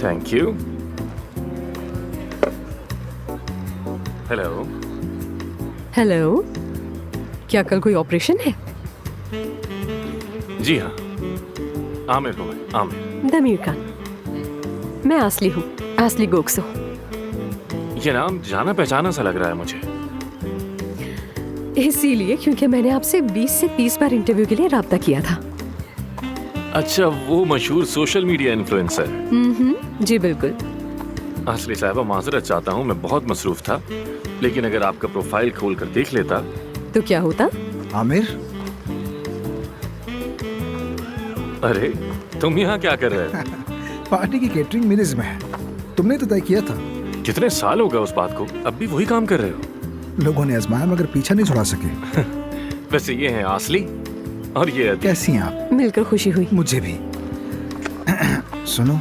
Thank you. Hello. Hello, क्या कल कोई ऑपरेशन है? जी हाँ, आमिर हूँ मैं, आमिर। दमीर खान, मैं आसली हूँ, आसली गोक्सो। ये नाम जाना पहचाना सा लग रहा है मुझे। इसीलिए क्योंकि मैंने आपसे 20 से 30 बार इंटरव्यू के लिए राब्ता किया था। अच्छा, वो मशहूर सोशल मीडिया इन्फ्लुएंसर। जी बिल्कुल। असली साहिबा, माजरत चाहता हूँ, मैं बहुत मसरूफ था, लेकिन अगर आपका प्रोफाइल खोल कर देख लेता तो क्या होता? आमिर, अरे तुम यहाँ क्या कर रहे हो? पार्टी की केटरिंग मेरे जिम्मे है, तुमने तो तय किया था। कितने साल हो गए उस बात को, अब भी वही काम कर रहे हो? लोगों ने आजमाया मगर पीछा नहीं छुड़ा सके। वैसे ये हैं आसली और ये अदी। कैसी हैं आप? मिलकर खुशी हुई। मुझे भी। सुनो,